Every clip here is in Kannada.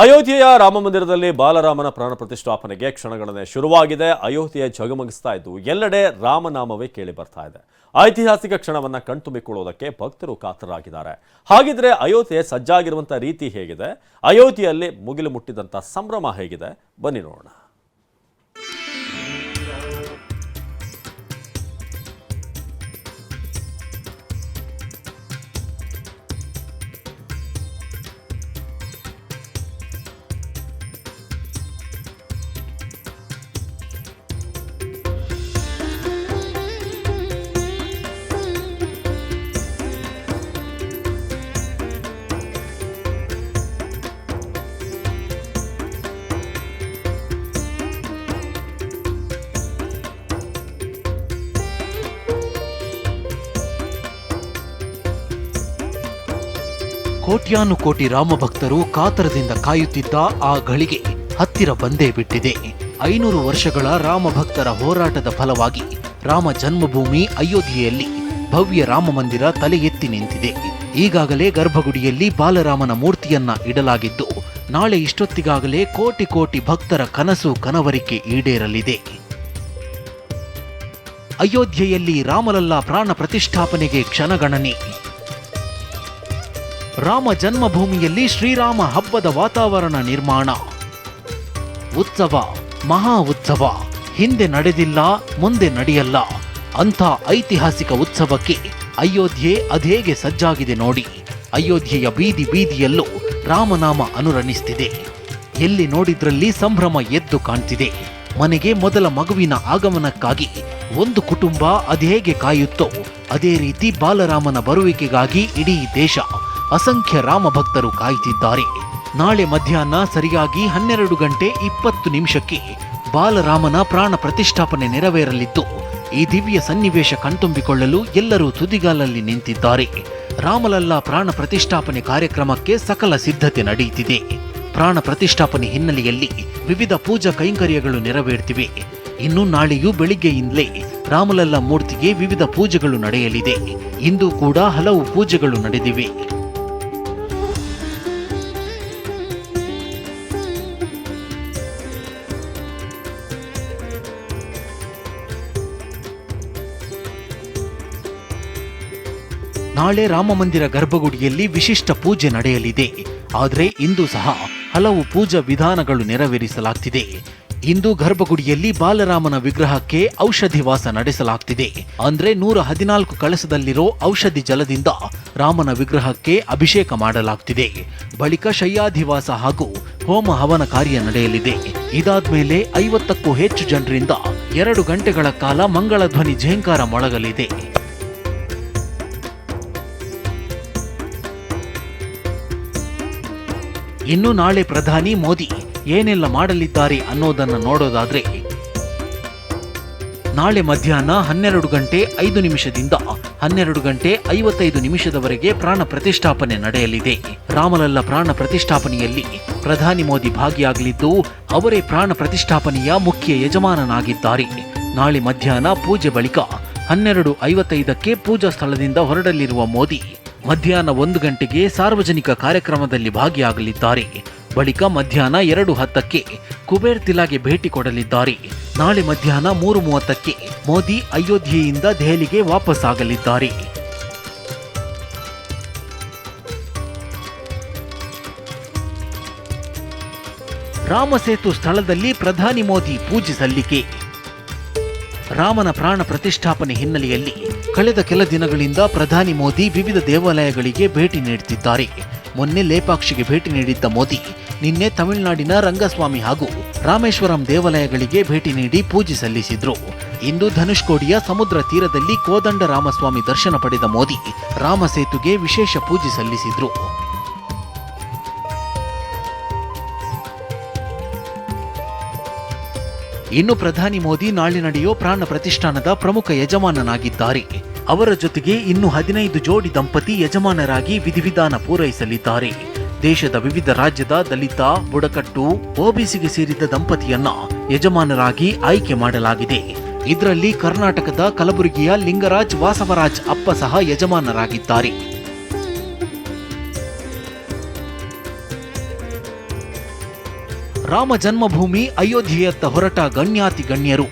ಅಯೋಧ್ಯೆಯ ರಾಮಮಂದಿರದಲ್ಲಿ ಬಾಲರಾಮನ ಪ್ರಾಣ ಪ್ರತಿಷ್ಠಾಪನೆಗೆ ಕ್ಷಣಗಣನೆ ಶುರುವಾಗಿದೆ. ಅಯೋಧ್ಯೆ ಝಗಮಗಿಸ್ತಾ ಇದ್ದು ಎಲ್ಲೆಡೆ ರಾಮನಾಮವೇ ಕೇಳಿ ಬರ್ತಾ ಇದೆ. ಐತಿಹಾಸಿಕ ಕ್ಷಣವನ್ನ ಕಣ್ತುಂಬಿಕೊಳ್ಳುವುದಕ್ಕೆ ಭಕ್ತರು ಕಾತರಾಗಿದ್ದಾರೆ. ಹಾಗಿದ್ರೆ ಅಯೋಧ್ಯೆ ಸಜ್ಜಾಗಿರುವಂತ ರೀತಿ ಹೇಗಿದೆ? ಅಯೋಧ್ಯೆಯಲ್ಲಿ ಮುಗಿಲು ಮುಟ್ಟಿದಂತ ಸಂಭ್ರಮ ಹೇಗಿದೆ? ಬನ್ನಿ ನೋಡೋಣ. ಕೋಟ್ಯಾನುಕೋಟಿ ರಾಮಭಕ್ತರು ಕಾತರದಿಂದ ಕಾಯುತ್ತಿದ್ದ ಆ ಗಳಿಗೆ ಹತ್ತಿರ ಬಂದೇ ಬಿಟ್ಟಿದೆ. 500 ವರ್ಷಗಳ ರಾಮಭಕ್ತರ ಹೋರಾಟದ ಫಲವಾಗಿ ರಾಮ ಜನ್ಮಭೂಮಿ ಅಯೋಧ್ಯೆಯಲ್ಲಿ ಭವ್ಯ ರಾಮಮಂದಿರ ತಲೆ ಎತ್ತಿ ನಿಂತಿದೆ. ಈಗಾಗಲೇ ಗರ್ಭಗುಡಿಯಲ್ಲಿ ಬಾಲರಾಮನ ಮೂರ್ತಿಯನ್ನ ಇಡಲಾಗಿದ್ದು, ನಾಳೆ ಇಷ್ಟೊತ್ತಿಗಾಗಲೇ ಕೋಟಿ ಕೋಟಿ ಭಕ್ತರ ಕನಸು ಕನವರಿಕೆ ಈಡೇರಲಿದೆ. ಅಯೋಧ್ಯೆಯಲ್ಲಿ ರಾಮಲಲ್ಲಾ ಪ್ರಾಣ ಪ್ರತಿಷ್ಠಾಪನೆಗೆ ಕ್ಷಣಗಣನೆ. ರಾಮ ಜನ್ಮಭೂಮಿಯಲ್ಲಿ ಶ್ರೀರಾಮ ಹಬ್ಬದ ವಾತಾವರಣ ನಿರ್ಮಾಣ. ಉತ್ಸವ, ಮಹಾ ಉತ್ಸವ, ಹಿಂದೆ ನಡೆದಿಲ್ಲ, ಮುಂದೆ ನಡೆಯಲ್ಲ ಅಂಥ ಐತಿಹಾಸಿಕ ಉತ್ಸವಕ್ಕೆ ಅಯೋಧ್ಯೆ ಅದೇಗೆ ಸಜ್ಜಾಗಿದೆ ನೋಡಿ. ಅಯೋಧ್ಯೆಯ ಬೀದಿ ಬೀದಿಯಲ್ಲೂ ರಾಮನಾಮ ಅನುರಣಿಸ್ತಿದೆ. ಎಲ್ಲಿ ನೋಡಿದ್ರಲ್ಲಿ ಸಂಭ್ರಮ ಎದ್ದು ಕಾಣ್ತಿದೆ. ಮನೆಗೆ ಮೊದಲ ಮಗುವಿನ ಆಗಮನಕ್ಕಾಗಿ ಒಂದು ಕುಟುಂಬ ಅದೇಗೆ ಕಾಯುತ್ತೋ ಅದೇ ರೀತಿ ಬಾಲರಾಮನ ಬರುವಿಕೆಗಾಗಿ ಇಡೀ ದೇಶ, ಅಸಂಖ್ಯ ರಾಮಭಕ್ತರು ಕಾಯ್ತಿದ್ದಾರೆ. ನಾಳೆ ಮಧ್ಯಾಹ್ನ ಸರಿಯಾಗಿ 12:20 ಬಾಲರಾಮನ ಪ್ರಾಣ ಪ್ರತಿಷ್ಠಾಪನೆ ನೆರವೇರಲಿದ್ದು, ಈ ದಿವ್ಯ ಸನ್ನಿವೇಶ ಕಣ್ತುಂಬಿಕೊಳ್ಳಲು ಎಲ್ಲರೂ ತುದಿಗಾಲಲ್ಲಿ ನಿಂತಿದ್ದಾರೆ. ರಾಮಲಲ್ಲಾ ಪ್ರಾಣ ಪ್ರತಿಷ್ಠಾಪನೆ ಕಾರ್ಯಕ್ರಮಕ್ಕೆ ಸಕಲ ಸಿದ್ಧತೆ ನಡೆಯುತ್ತಿದೆ. ಪ್ರಾಣ ಪ್ರತಿಷ್ಠಾಪನೆ ಹಿನ್ನೆಲೆಯಲ್ಲಿ ವಿವಿಧ ಪೂಜಾ ಕೈಂಕರ್ಯಗಳು ನೆರವೇರ್ತಿವೆ. ಇನ್ನು ನಾಳೆಯೂ ಬೆಳಿಗ್ಗೆಯಿಂದಲೇ ರಾಮಲಲ್ಲಾ ಮೂರ್ತಿಗೆ ವಿವಿಧ ಪೂಜೆಗಳು ನಡೆಯಲಿದೆ. ಇಂದು ಕೂಡ ಹಲವು ಪೂಜೆಗಳು ನಡೆದಿವೆ. ನಾಳೆ ರಾಮಮಂದಿರ ಗರ್ಭಗುಡಿಯಲ್ಲಿ ವಿಶಿಷ್ಟ ಪೂಜೆ ನಡೆಯಲಿದೆ. ಆದರೆ ಇಂದು ಸಹ ಹಲವು ಪೂಜಾ ವಿಧಾನಗಳು ನೆರವೇರಿಸಲಾಗ್ತಿದೆ. ಇಂದು ಗರ್ಭಗುಡಿಯಲ್ಲಿ ಬಾಲರಾಮನ ವಿಗ್ರಹಕ್ಕೆ ಔಷಧಿ ವಾಸ ನಡೆಸಲಾಗ್ತಿದೆ. ಅಂದ್ರೆ 114 ಕಳಸದಲ್ಲಿರೋ ಔಷಧಿ ಜಲದಿಂದ ರಾಮನ ವಿಗ್ರಹಕ್ಕೆ ಅಭಿಷೇಕ ಮಾಡಲಾಗ್ತಿದೆ. ಬಳಿಕ ಶಯ್ಯಾಧಿವಾಸ ಹಾಗೂ ಹೋಮ ಹವನ ಕಾರ್ಯ ನಡೆಯಲಿದೆ. ಇದಾದ್ಮೇಲೆ 50ಕ್ಕೂ ಹೆಚ್ಚು ಜನರಿಂದ 2 ಗಂಟೆಗಳ ಕಾಲ ಮಂಗಳ ಧ್ವನಿ ಝೇಂಕಾರ ಮೊಳಗಲಿದೆ. ಇನ್ನು ನಾಳೆ ಪ್ರಧಾನಿ ಮೋದಿ ಏನೆಲ್ಲ ಮಾಡಲಿದ್ದಾರೆ ಅನ್ನೋದನ್ನು ನೋಡೋದಾದ್ರೆ, ನಾಳೆ ಮಧ್ಯಾಹ್ನ 12:05 12:55 ಪ್ರಾಣ ಪ್ರತಿಷ್ಠಾಪನೆ ನಡೆಯಲಿದೆ. ರಾಮಲಲ್ಲಾ ಪ್ರಾಣ ಪ್ರತಿಷ್ಠಾಪನೆಯಲ್ಲಿ ಪ್ರಧಾನಿ ಮೋದಿ ಭಾಗಿಯಾಗಲಿದ್ದು, ಅವರೇ ಪ್ರಾಣ ಪ್ರತಿಷ್ಠಾಪನೆಯ ಮುಖ್ಯ ಯಜಮಾನನಾಗಿದ್ದಾರೆ. ನಾಳೆ ಮಧ್ಯಾಹ್ನ ಪೂಜೆ ಬಳಿಕ 12:55 ಪೂಜಾ ಸ್ಥಳದಿಂದ ಹೊರಡಲಿರುವ ಮೋದಿ ಮಧ್ಯಾಹ್ನ 1 ಗಂಟೆಗೆ ಸಾರ್ವಜನಿಕ ಕಾರ್ಯಕ್ರಮದಲ್ಲಿ ಭಾಗಿಯಾಗಲಿದ್ದಾರೆ. ಬಳಿಕ ಮಧ್ಯಾಹ್ನ 2:10 ಕುಬೇರ್ ತಿಲಾಗೆ ಭೇಟಿ ಕೊಡಲಿದ್ದಾರೆ. ನಾಳೆ ಮಧ್ಯಾಹ್ನ 3:30 ಮೋದಿ ಅಯೋಧ್ಯೆಯಿಂದ ದೆಹಲಿಗೆ ವಾಪಸ್ ಆಗಲಿದ್ದಾರೆ. ರಾಮಸೇತು ಸ್ಥಳದಲ್ಲಿ ಪ್ರಧಾನಿ ಮೋದಿ ಪೂಜೆ ಸಲ್ಲಿಕೆ. ರಾಮನ ಪ್ರಾಣ ಪ್ರತಿಷ್ಠಾಪನೆ ಹಿನ್ನೆಲೆಯಲ್ಲಿ ಕಳೆದ ಕೆಲ ದಿನಗಳಿಂದ ಪ್ರಧಾನಿ ಮೋದಿ ವಿವಿಧ ದೇವಾಲಯಗಳಿಗೆ ಭೇಟಿ ನೀಡುತ್ತಿದ್ದಾರೆ. ಮೊನ್ನೆ ಲೇಪಾಕ್ಷಿಗೆ ಭೇಟಿ ನೀಡಿದ್ದ ಮೋದಿ ನಿನ್ನೆ ತಮಿಳುನಾಡಿನ ರಂಗಸ್ವಾಮಿ ಹಾಗೂ ರಾಮೇಶ್ವರಂ ದೇವಾಲಯಗಳಿಗೆ ಭೇಟಿ ನೀಡಿ ಪೂಜೆ ಸಲ್ಲಿಸಿದ್ರು. ಇಂದು ಧನುಷ್ಕೋಡಿಯ ಸಮುದ್ರ ತೀರದಲ್ಲಿ ಕೋದಂಡ ರಾಮಸ್ವಾಮಿ ದರ್ಶನ ಪಡೆದ ಮೋದಿ ರಾಮಸೇತುಗೆ ವಿಶೇಷ ಪೂಜೆ ಸಲ್ಲಿಸಿದ್ರು. ಇನ್ನು ಪ್ರಧಾನಿ ಮೋದಿ ನಾಳೆ ನಡೆಯೋ ಪ್ರಾಣ ಪ್ರತಿಷ್ಠಾನದ ಪ್ರಮುಖ ಯಜಮಾನನಾಗಿದ್ದಾರೆ. ಅವರ ಜೊತೆಗೆ ಇನ್ನು 15 ಜೋಡಿ ದಂಪತಿ ಯಜಮಾನರಾಗಿ ವಿಧಿವಿಧಾನ ಪೂರೈಸಲಿದ್ದಾರೆ. ದೇಶದ ವಿವಿಧ ರಾಜ್ಯದ ದಲಿತ, ಬುಡಕಟ್ಟು, ಒಬಿಸಿಗೆ ಸೇರಿದ ದಂಪತಿಯನ್ನ ಯಜಮಾನರಾಗಿ ಆಯ್ಕೆ ಮಾಡಲಾಗಿದೆ. ಇದರಲ್ಲಿ ಕರ್ನಾಟಕದ ಕಲಬುರಗಿಯ ಲಿಂಗರಾಜ್ ವಾಸವರಾಜ್ ಅಪ್ಪ ಸಹ ಯಜಮಾನರಾಗಿದ್ದಾರೆ. ರಾಮ ಜನ್ಮಭೂಮಿ ಅಯೋಧ್ಯೆಯತ್ತ ಹೊರಟ ಗಣ್ಯಾತಿ ಗಣ್ಯರು.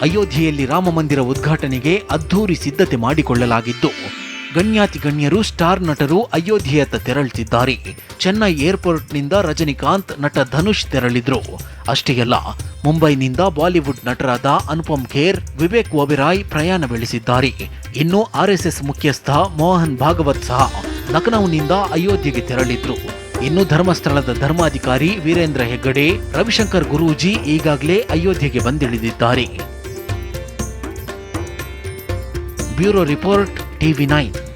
ಅಯೋಧ್ಯೆಯಲ್ಲಿ ರಾಮ ಮಂದಿರ ಉದ್ಘಾಟನೆಗೆ ಅದ್ಧೂರಿ ಸಿದ್ಧತೆ ಮಾಡಿಕೊಳ್ಳಲಾಗಿದ್ದು, ಗಣ್ಯಾತಿ ಗಣ್ಯರು, ಸ್ಟಾರ್ ನಟರು ಅಯೋಧ್ಯೆಯತ್ತ ತೆರಳುತ್ತಿದ್ದಾರೆ. ಚೆನ್ನೈ ಏರ್ಪೋರ್ಟ್ನಿಂದ ರಜನಿಕಾಂತ್, ನಟ ಧನುಷ್ ತೆರಳಿದ್ರು. ಅಷ್ಟೇ ಅಲ್ಲ, ಮುಂಬೈನಿಂದ ಬಾಲಿವುಡ್ ನಟರಾದ ಅನುಪಮ್ ಖೇರ್, ವಿವೇಕ್ ಒಬೆರಾಯ್ ಪ್ರಯಾಣ ಬೆಳೆಸಿದ್ದಾರೆ. ಇನ್ನು ಆರ್ಎಸ್ಎಸ್ ಮುಖ್ಯಸ್ಥ ಮೋಹನ್ ಭಾಗವತ್ ಸಹ ಲಖನೌನಿಂದ ಅಯೋಧ್ಯೆಗೆ ತೆರಳಿದ್ರು. ಇನ್ನು ಧರ್ಮಸ್ಥಳದ ಧರ್ಮಾಧಿಕಾರಿ ವೀರೇಂದ್ರ ಹೆಗ್ಗಡೆ, ರವಿಶಂಕರ್ ಗುರೂಜಿ ಈಗಾಗಲೇ ಅಯೋಧ್ಯೆಗೆ ಬಂದಿಳಿದಿದ್ದಾರೆ. Bureau report, TV9.